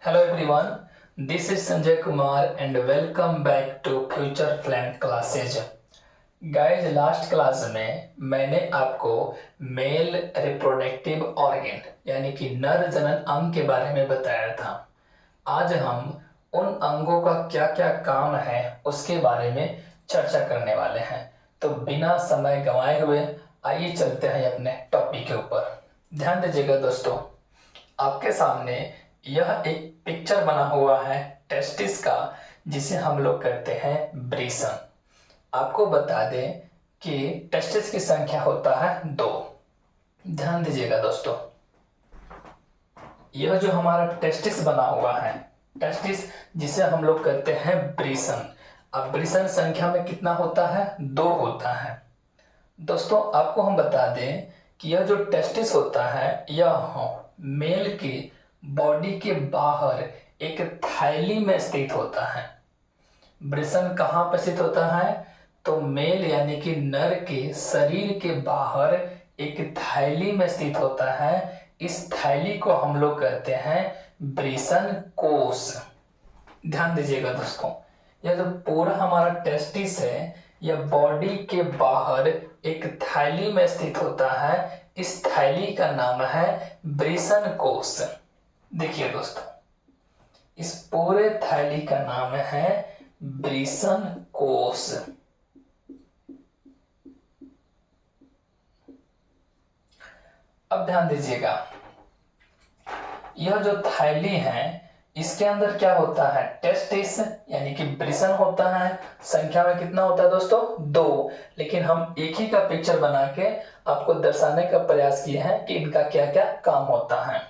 Hello everyone, this is Sanjay Kumar and welcome back to Future Flame Classes. Guys last class में मैंने आपको male reproductive organ यानी कि नर जनन अंग के बारे में बताया था। आज हम उन अंगों का क्या क्या काम है उसके बारे में चर्चा करने वाले हैं। तो बिना समय गंवाए हुए आइए चलते हैं अपने टॉपिक के ऊपर। ध्यान दीजिएगा दोस्तों, आपके सामने यह एक पिक्चर बना हुआ है टेस्टिस का, जिसे हम लोग कहते हैं ब्रीसन। आपको बता दें कि टेस्टिस की संख्या होता है 2। ध्यान दीजिएगा दोस्तों, यह जो हमारा टेस्टिस बना हुआ है, टेस्टिस जिसे हम लोग कहते हैं ब्रीसन। अब ब्रीसन संख्या में कितना होता है? 2 होता है। दोस्तों आपको हम बता दें कि यह जो टेस्टिस होता है यह मेल की बॉडी के बाहर एक थैली में स्थित होता है। ब्रीसन कहाँ पर स्थित होता है? तो मेल यानी कि नर के शरीर के बाहर एक थैली में स्थित होता है। इस थैली को हम लोग कहते हैं ब्रीसन कोश। ध्यान दीजिएगा दोस्तों, यह जो पूरा हमारा टेस्टिस है यह बॉडी के बाहर एक थैली में स्थित होता है। इस थैली का नाम है ब्रीसन कोश। देखिए दोस्तों, इस पूरे थैली का नाम है ब्रीसन कोश। अब ध्यान दीजिएगा, यह जो थैली है इसके अंदर क्या होता है? टेस्टिस यानी कि ब्रीसन होता है। संख्या में कितना होता है दोस्तों? 2। लेकिन हम एक ही का पिक्चर बना के आपको दर्शाने का प्रयास किए हैं कि इनका क्या क्या काम होता है।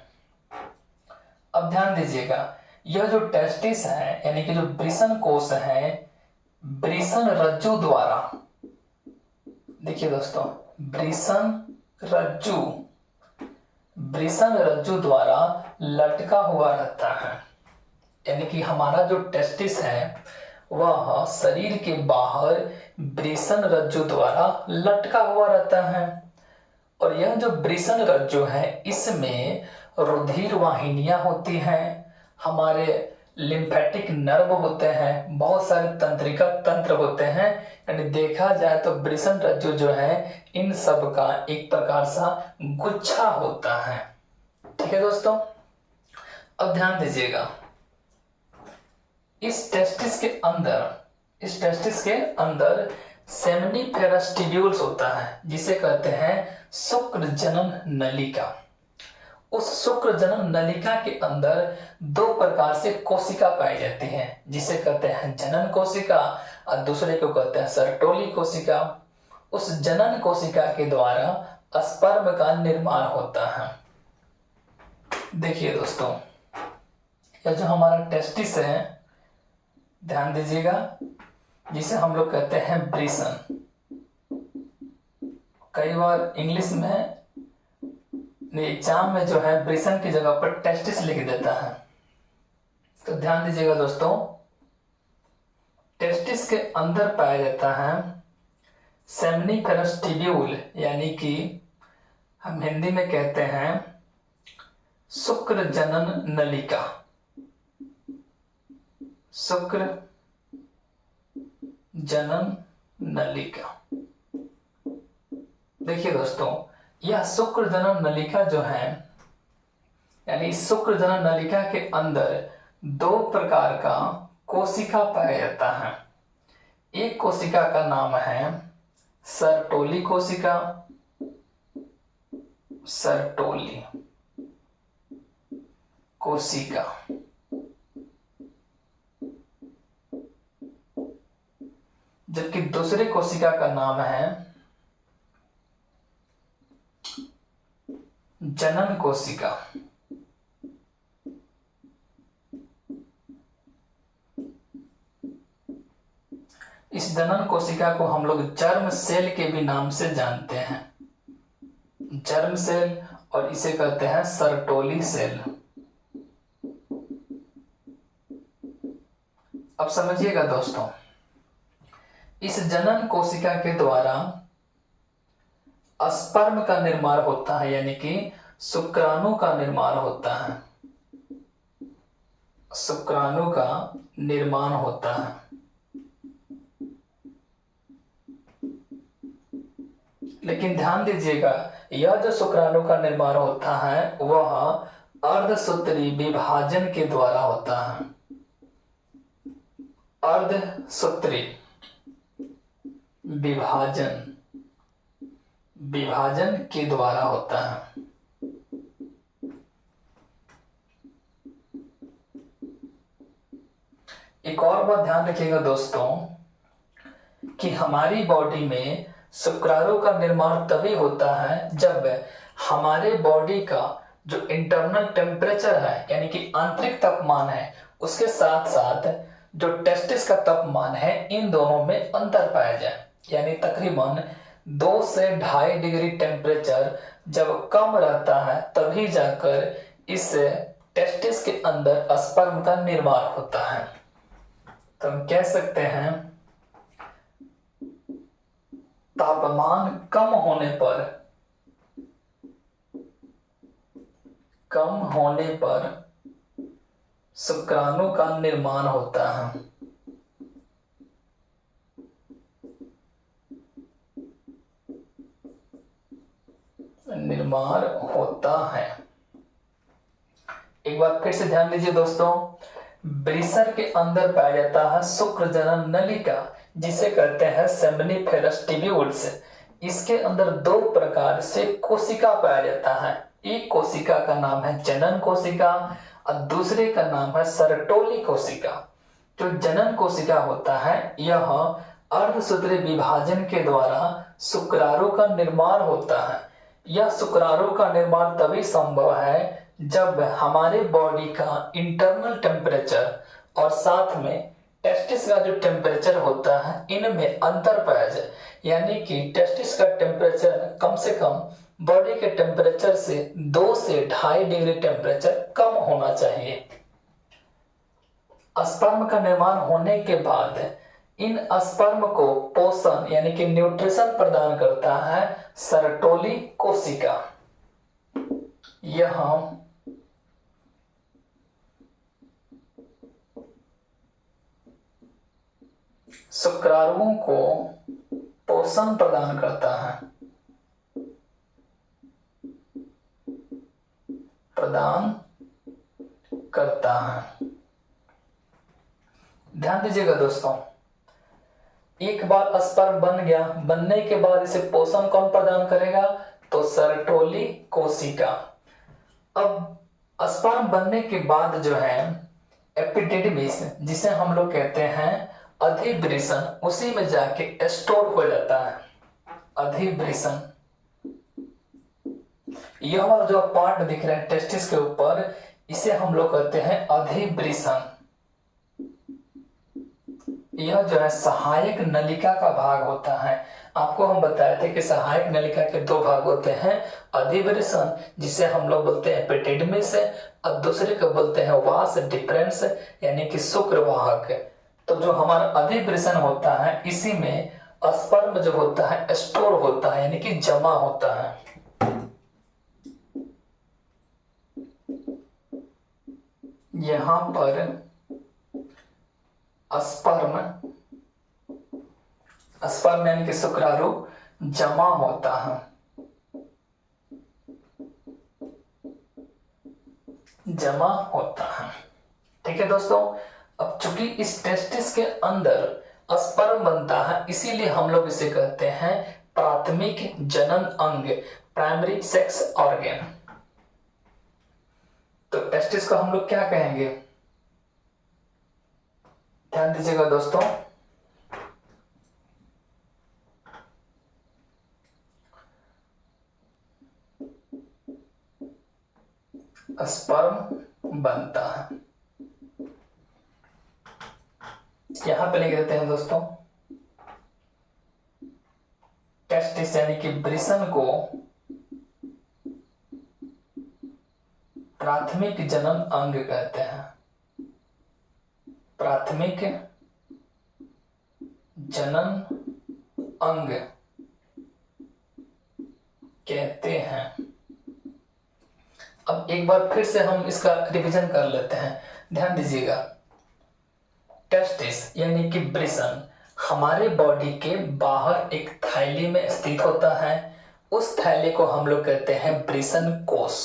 अब ध्यान दीजिएगा, यह जो टेस्टिस है यानी कि जो ब्रीसन कोश है, ब्रीसन रज्जु द्वारा, देखिए दोस्तों, ब्रीसन रज्जु द्वारा लटका हुआ रहता है। यानी कि हमारा जो टेस्टिस है वह शरीर के बाहर ब्रीसन रज्जु द्वारा लटका हुआ रहता है। और यह जो ब्रीसन रज्जु है इसमें रुधिर वाहिनियां होती हैं, हमारे लिम्फेटिक नर्व होते हैं, बहुत सारे तंत्रिका तंत्र होते हैं। यानी देखा जाए तो ब्रीसन रज्जु जो है इन सब का एक प्रकार सा गुच्छा होता है। ठीक है दोस्तों, अब ध्यान दीजिएगा, इस टेस्टिस के अंदर सेमनीफेरस ट्यूब्यूल्स होता है, जिसे कहते हैं शुक्र जनन नलिका। उस शुक्र जनन नलिका के अंदर 2 प्रकार से कोशिका पाई जाती हैं, जिसे कहते हैं जनन कोशिका और दूसरे को कहते हैं सर्टोली कोशिका। उस जनन कोशिका के द्वारा स्पर्म का निर्माण होता है। देखिए दोस्तों, यह जो हमारा टेस्टिस है, ध्यान दीजिएगा, जिसे हम लोग कहते हैं ब्रीसन। कई बार इंग्लिश में एग्जाम में जो है ब्रीसन की जगह पर टेस्टिस लिख देता है। तो ध्यान दीजिएगा दोस्तों, टेस्टिस के अंदर पाया जाता है सेमनीफेरस ट्यूब्यूल, यानी कि हम हिंदी में कहते हैं शुक्र जनन नलिका। शुक्र जनन नलिका। देखिए दोस्तों, यह शुक्र जनन नलिका जो है, यानी शुक्र जनन नलिका के अंदर 2 प्रकार का कोशिका पाया जाता है। एक कोशिका का नाम है सर्टोली कोशिका, सर्टोली कोशिका। जबकि दूसरे कोशिका का नाम है जनन कोशिका। इस जनन कोशिका को हम लोग जर्म सेल के भी नाम से जानते हैं, जर्म सेल, और इसे कहते हैं सर्टोली सेल। अब समझिएगा दोस्तों, इस जनन कोशिका के द्वारा स्पर्म का निर्माण होता है, यानी कि शुक्राणु का निर्माण होता है। शुक्राणु का निर्माण होता है। लेकिन ध्यान दीजिएगा, यह जो शुक्राणु का निर्माण होता है वह अर्धसूत्री विभाजन के द्वारा होता है। अर्धसूत्री विभाजन के द्वारा होता है। एक और बात ध्यान रखिएगा दोस्तों कि हमारी बॉडी में शुक्राणु का निर्माण तभी होता है जब हमारे बॉडी का जो इंटरनल टेम्परेचर है यानी कि आंतरिक तापमान है उसके साथ साथ जो टेस्टिस का तापमान है इन दोनों में अंतर पाया जाए। यानी तकरीबन 2 से 2.5 डिग्री टेम्परेचर जब कम रहता है तभी जाकर इस टेस्टिस के अंदर स्पर्म का निर्माण होता है। तो हम कह सकते हैं तापमान कम होने पर शुक्राणु का निर्माण होता है। एक बार फिर से ध्यान दीजिए दोस्तों, वृषण के अंदर पाया जाता है शुक्रजनन नलिका जिसे कहते हैं सेम्निफेरस ट्यूब्यूल्स। इसके अंदर 2 प्रकार से कोशिका पाया जाता है। एक कोशिका का नाम है जनन कोशिका और दूसरे का नाम है सर्टोली कोशिका। जो जनन कोशिका होता है यह अर्धसूत्री विभाजन के द्वारा शुक्राणु का निर्माण होता है। यह शुक्राणु का निर्माण तभी संभव है जब हमारे बॉडी का इंटरनल टेम्परेचर और साथ में टेस्टिस का जो टेम्परेचर होता है इनमें अंतर पाया जाए। यानी कि टेस्टिस का टेम्परेचर कम से कम बॉडी के टेम्परेचर से 2 से 2.5 डिग्री टेम्परेचर कम होना चाहिए। स्पर्म का निर्माण होने के बाद इन स्पर्म को पोषण यानी कि न्यूट्रिशन प्रदान करता है सर्टोली कोशिका। यह शुक्राणुओं को पोषण प्रदान करता है। ध्यान दीजिएगा दोस्तों, एक बार स्पर्म बन गया, बनने के बाद इसे पोषण कौन प्रदान करेगा? तो सर्टोली कोशिका। अब स्पर्म बनने के बाद जो है एपिडिडमिस जिसे हम लोग कहते हैं अधिवृषण, उसी में जाके स्टोर हो जाता है। अधिवृषण, यह वाला जो पार्ट दिख रहा है टेस्टिस के ऊपर, इसे हम लोग कहते हैं अधिवृषण। यह जो है सहायक नलिका का भाग होता है। आपको हम बताए थे कि सहायक नलिका के 2 भाग होते हैं, अधिवृषण जिसे हम लोग बोलते हैं एपिडिडमिस और दूसरे को बोलते हैं वास डिफरेंस यानी कि शुक्रवाहक। तो जो हमारा अधिवृषण होता है इसी में स्पर्म जो होता है स्टोर होता है यानी कि जमा होता है। यहां पर स्पर्म यानी कि शुक्राणु जमा होता है। ठीक है दोस्तों, अब चूंकि इस टेस्टिस के अंदर स्पर्म बनता है इसीलिए हम लोग इसे कहते हैं प्राथमिक जनन अंग, प्राइमरी सेक्स ऑर्गन। तो टेस्टिस को हम लोग क्या कहेंगे? ध्यान दीजिएगा दोस्तों, स्पर्म बनता है। यहां पे लिख देते हैं दोस्तों, टेस्टिस यानी कि वृषण को प्राथमिक जनन अंग कहते हैं। प्राथमिक जनन अंग कहते हैं। अब एक बार फिर से हम इसका रिवीजन कर लेते हैं। ध्यान दीजिएगा, टेस्टिस यानी कि वृषण हमारे बॉडी के बाहर एक थैली में स्थित होता है। उस थैली को हम लोग कहते हैं वृषण कोष।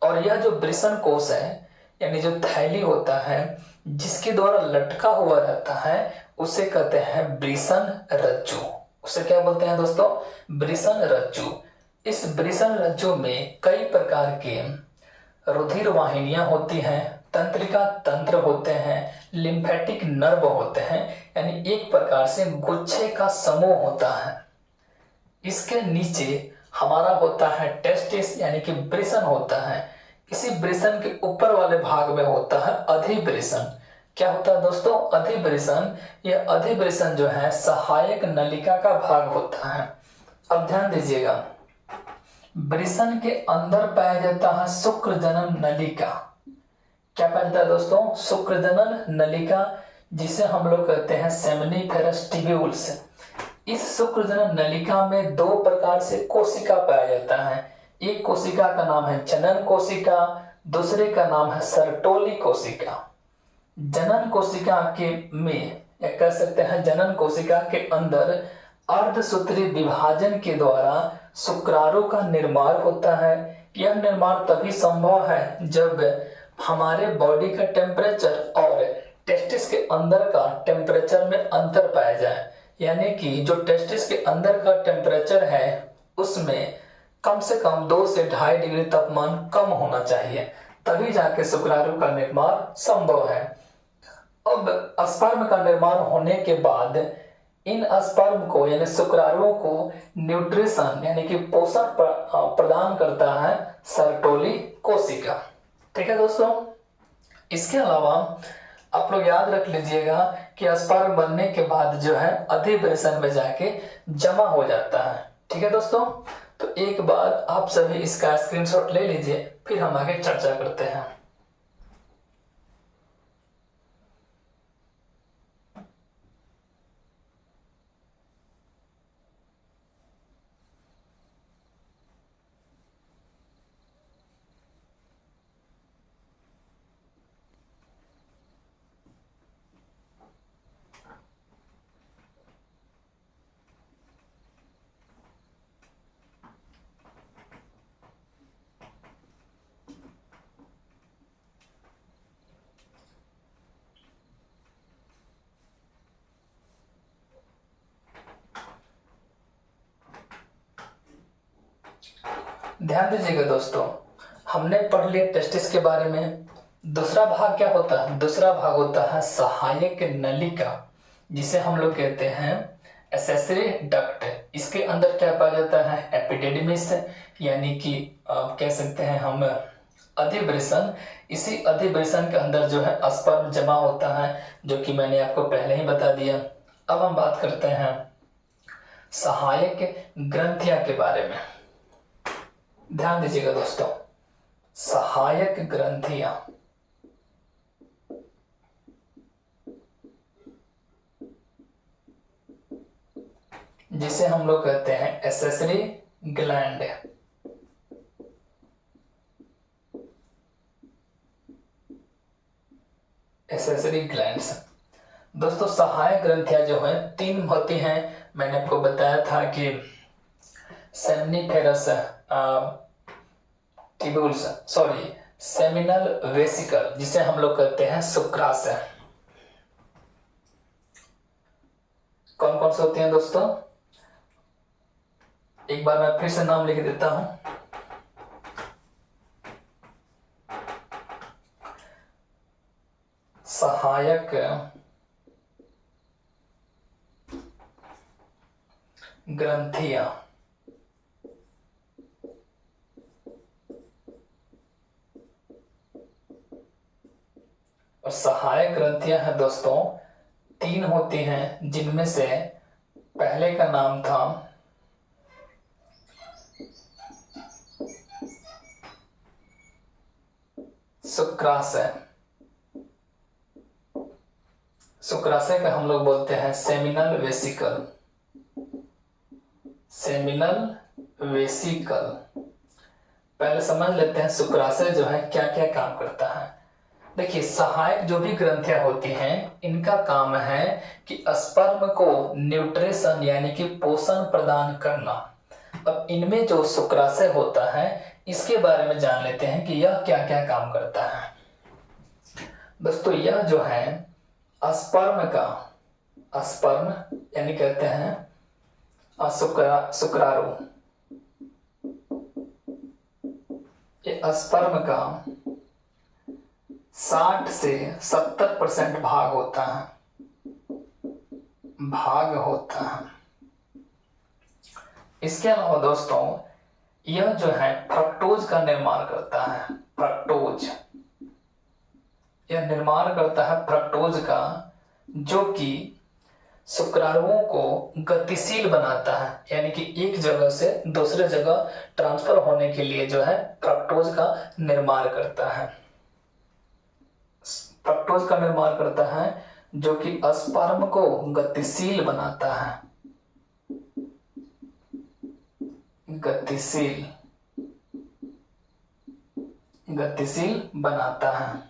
और यह जो वृषण कोष है यानी जो थैली होता है जिसके द्वारा लटका हुआ रहता है उसे कहते हैं वृषण रज्जु। उसे क्या बोलते हैं दोस्तों? वृषण रज्जु। इस वृषण रज्जु में कई प्रकार के रुधिर वाहिनियां होती हैं, तंत्रिका तंत्र होते हैं, लिम्फेटिक नर्व होते हैं, यानी एक प्रकार से गुच्छे का समूह होता है। इसके नीचे हमारा होता है टेस्टिस यानी कि वृषण होता है। इसी वृषण के ऊपर वाले भाग में होता है अधिवृषण। क्या होता है दोस्तों? अधिवृषण। यह अधिवृषण जो है सहायक नलिका का भाग होता है। अब ध्यान दीजिएगा, वृषण के अंदर पाया जाता है शुक्रजनन नलिका। क्या पाया जाता है दोस्तों? शुक्रजनन नलिका, जिसे हम लोग कहते हैं सेमिनिफेरस ट्यूब्यूल्स। इस शुक्रजनन नलिका में दो प्रकार से कोशिका पाया जाता है। एक कोशिका का नाम है जनन कोशिका, दूसरे का नाम है सर्टोली कोशिका। जनन कोशिका के में या कह सकते हैं जनन कोशिका के अंदर अर्धसूत्री विभाजन के द्वारा शुक्राणु का निर्माण होता है। यह निर्माण तभी संभव है जब हमारे बॉडी का टेम्परेचर और टेस्टिस के अंदर का टेम्परेचर में अंतर पाया जाए। यानी कि जो टेस्टिस के अंदर का टेम्परेचर है उसमें कम से कम 2 से 2.5 डिग्री तापमान कम होना चाहिए, तभी जाके शुक्राणु का निर्माण संभव है। अब स्पर्म का निर्माण होने के बाद इन स्पर्म को यानी शुक्राणुओं को न्यूट्रिशन यानी कि पोषण प्रदान करता है सर्टोली कोशिका। ठीक है दोस्तों, इसके अलावा आप लोग याद रख लीजिएगा कि स्पर्म बनने के बाद जो है अधिवृषण में जाके जमा हो जाता है। ठीक है दोस्तों, तो एक बार आप सभी इसका स्क्रीनशॉट ले लीजिए, फिर हम आगे चर्चा करते हैं। ध्यान दीजिएगा दोस्तों, हमने पढ़ लिया टेस्टिस के बारे में। दूसरा भाग क्या होता है? दूसरा भाग होता है सहायक नलिका, जिसे हम लोग कहते हैं एक्सेसरी डक्ट। इसके अंदर क्या पाया जाता है? एपिडिडमिस यानी कि कह सकते हैं हम अधिवृषण। इसी अधिवृषण के अंदर जो है स्पर्म जमा होता है, जो कि मैंने आपको पहले ही बता दिया। अब हम बात करते हैं सहायक ग्रंथियां के बारे में। ध्यान दीजिएगा दोस्तों, सहायक ग्रंथियां जिसे हम लोग कहते हैं एक्सेसरी ग्लैंड। एक्सेसरी ग्लैंड्स दोस्तों, सहायक ग्रंथियां जो है 3 होती हैं। मैंने आपको बताया था कि seminiferous tubules, sorry seminal vesicle, जिसे हम लोग कहते हैं शुक्राशय। कौन कौन से होते हैं दोस्तों? एक बार मैं फिर से नाम लिख देता हूं। सहायक ग्रंथियां और सहायक ग्रंथियां हैं दोस्तों 3 होती हैं, जिनमें से पहले का नाम था शुक्राशय। शुक्राशय का हम लोग बोलते हैं सेमिनल वेसिकल। सेमिनल वेसिकल पहले समझ लेते हैं शुक्राशय जो है क्या क्या काम करता है। देखिए, सहायक जो भी ग्रंथियां होती हैं इनका काम है कि स्पर्म को न्यूट्रिशन यानी कि पोषण प्रदान करना। अब इनमें जो शुक्राशय होता है इसके बारे में जान लेते हैं कि यह क्या क्या काम करता है। दोस्तों, यह जो है स्पर्म यानी कहते हैं शुक्राणु, ये स्पर्म का 60 से 70% भाग होता है। इसके अलावा दोस्तों, यह जो है फ्रक्टोज का निर्माण करता है। यह निर्माण करता है फ्रक्टोज का, जो कि शुक्राणुओं को गतिशील बनाता है, यानी कि एक जगह से दूसरे जगह ट्रांसफर होने के लिए जो है फ्रक्टोज का निर्माण करता है। फ्रक्टोज का निर्माण करता है जो कि स्पर्म को गतिशील बनाता है। गतिशील बनाता है।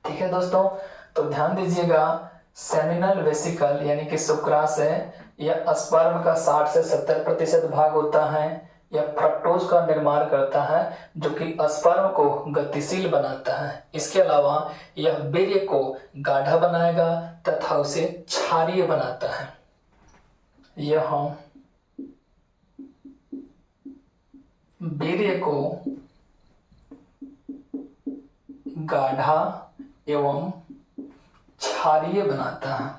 ठीक है दोस्तों, तो ध्यान दीजिएगा, सेमिनल वेसिकल यानी कि शुक्राशय यह स्पर्म का 60 से 70% भाग होता है। यह फ्रक्टोज का निर्माण करता है जो कि स्पर्म को गतिशील बनाता है। इसके अलावा यह वीर्य को गाढ़ा बनाएगा तथा उसे क्षारीय बनाता है। यह वीर्य को गाढ़ा एवं क्षारीय बनाता है।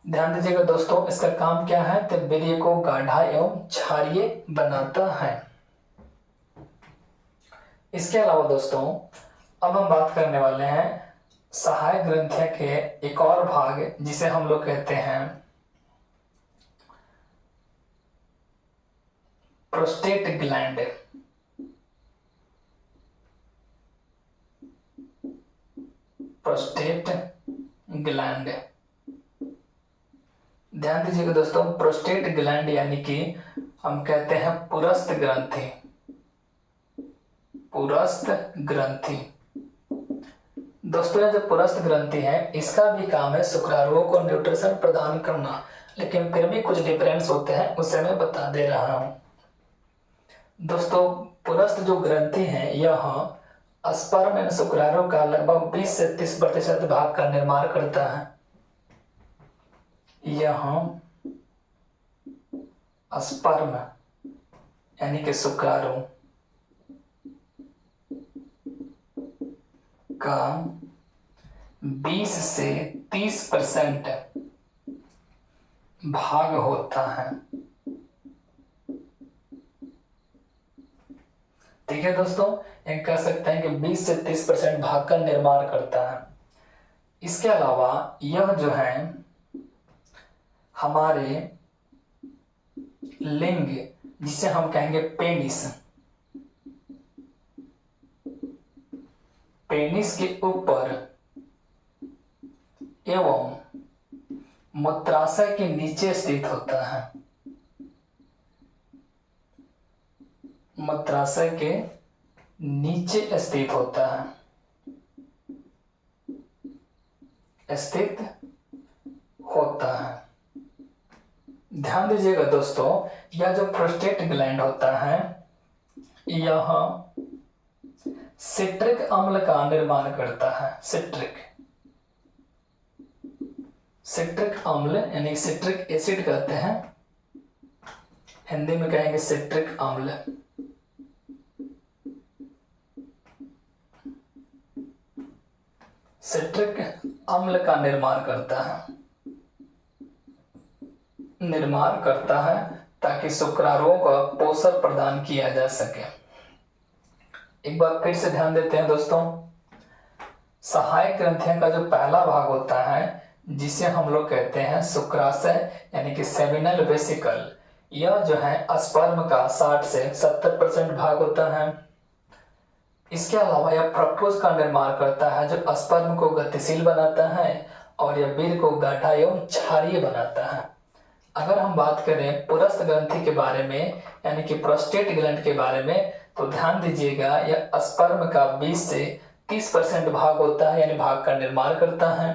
ध्यान दीजिएगा दोस्तों, इसका काम क्या है, तो वीर्य को गाढ़ा एवं क्षारीय बनाता है। इसके अलावा दोस्तों, अब हम बात करने वाले हैं सहायक ग्रंथियों के एक और भाग जिसे हम लोग कहते हैं प्रोस्टेट ग्लैंड। ध्यान दीजिएगा दोस्तों, प्रोस्टेट ग्लैंड यानी कि हम कहते हैं पुरस्थ ग्रंथि। दोस्तों, ये जो पुरस्थ ग्रंथि है इसका भी काम है शुक्राणुओं को न्यूट्रिशन प्रदान करना, लेकिन फिर भी कुछ डिफरेंस होते हैं, उसे मैं बता दे रहा हूं। दोस्तों, पुरस्थ जो ग्रंथि है यह स्पर्म एवं शुक्राणु का लगभग 20 से 30% भाग का निर्माण करता है। यह स्पर्म यानी कि शुक्राणु का 20 से 30% भाग होता है। ठीक है दोस्तों, ये कह सकते हैं कि 20 से 30% भाग का निर्माण करता है। इसके अलावा यह जो है हमारे लिंग, जिसे हम कहेंगे पेनिस के ऊपर एवं मूत्राशय के नीचे स्थित होता है। मूत्राशय के नीचे स्थित होता है, ध्यान दीजिएगा दोस्तों, यह जो प्रोस्टेट ग्लैंड होता है यह सिट्रिक अम्ल का निर्माण करता है। सिट्रिक अम्ल यानी सिट्रिक एसिड कहते हैं, हिंदी में कहेंगे सिट्रिक अम्ल। सिट्रिक अम्ल का निर्माण करता है ताकि शुक्राणुओं को पोषण प्रदान किया जा सके। एक बार फिर से ध्यान देते हैं दोस्तों, सहायक ग्रंथियों का जो पहला भाग होता है जिसे हम लोग कहते हैं शुक्राशय यानी कि सेमिनल वेसिकल, यह जो है स्पर्म का 60 से 70% भाग होता है। इसके अलावा यह फ्रक्टोज का निर्माण करता है जो स्पर्म को गतिशील बनाता है और यह वीर्य को गाढ़ा एवं क्षारीय बनाता है। अगर हम बात करें पुरस्थ ग्रंथि के बारे में यानी कि प्रोस्टेट ग्लैंड के बारे में, तो ध्यान दीजिएगा यह स्पर्म का 20 से 30% भाग होता है, यानी भाग का निर्माण करता है।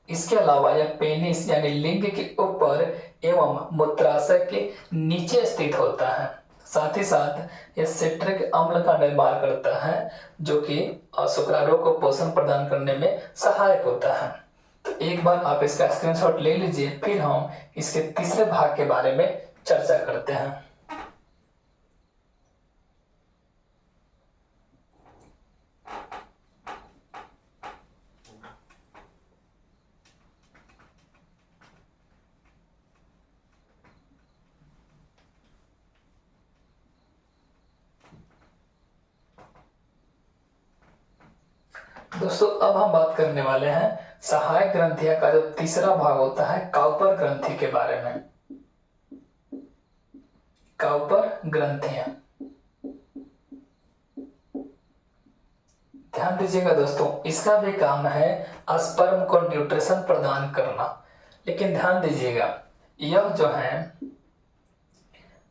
इसके अलावा यह पेनिस यानी लिंग के ऊपर एवं मूत्राशय के नीचे स्थित होता है। साथ ही साथ यह सिट्रिक अम्ल का निर्माण करता है जो कि शुक्राणु को पोषण प्रदान करने में सहायक होता है। तो एक बार आप इसका स्क्रीनशॉट ले लीजिए, फिर हम इसके तीसरे भाग के बारे में चर्चा करते हैं। दोस्तों अब हम बात करने वाले हैं सहायक ग्रंथियां का जो तीसरा भाग होता है काउपर ग्रंथि के बारे में। काउपर ग्रंथियां, ध्यान दीजिएगा दोस्तों, इसका भी काम है स्पर्म को न्यूट्रिशन प्रदान करना। लेकिन ध्यान दीजिएगा यह जो है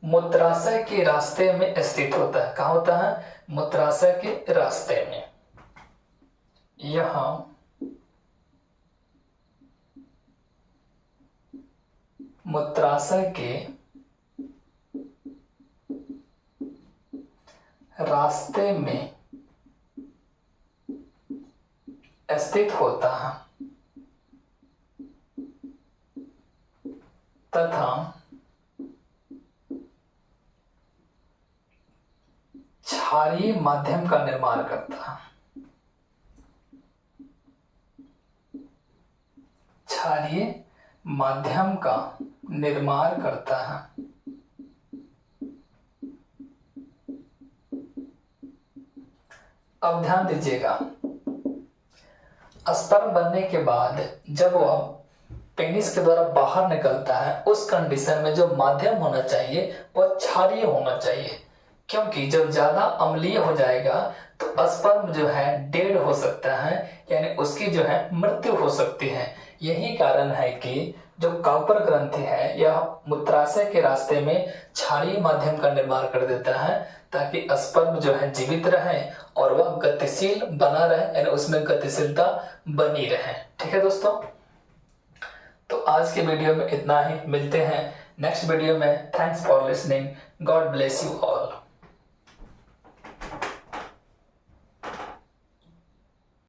मूत्राशय के रास्ते में स्थित होता है। कहाँ होता है? मूत्राशय के रास्ते में। यह मूत्राशय के रास्ते में स्थित होता है तथा क्षारीय माध्यम का निर्माण करता है। क्षारीय माध्यम का निर्माण करता है। अब ध्यान दीजिएगा, स्पर्म बनने के बाद जब वह पेनिस के द्वारा बाहर निकलता है, उस कंडीशन में जो माध्यम होना चाहिए वह क्षारीय होना चाहिए, क्योंकि जब ज्यादा अम्लीय हो जाएगा तो स्पर्म जो है डेड हो सकता है, यानी उसकी जो है मृत्यु हो सकती है। यही कारण है कि जो काउपर ग्रंथि है यह मूत्राशय के रास्ते में क्षारीय माध्यम का निर्माण कर देता है ताकि स्पर्म जो है जीवित रहे और वह गतिशील बना रहे, यानी उसमें गतिशीलता बनी रहे। ठीक है दोस्तों, तो आज के वीडियो में इतना ही। मिलते हैं नेक्स्ट वीडियो में। Thanks for listening. God bless you all.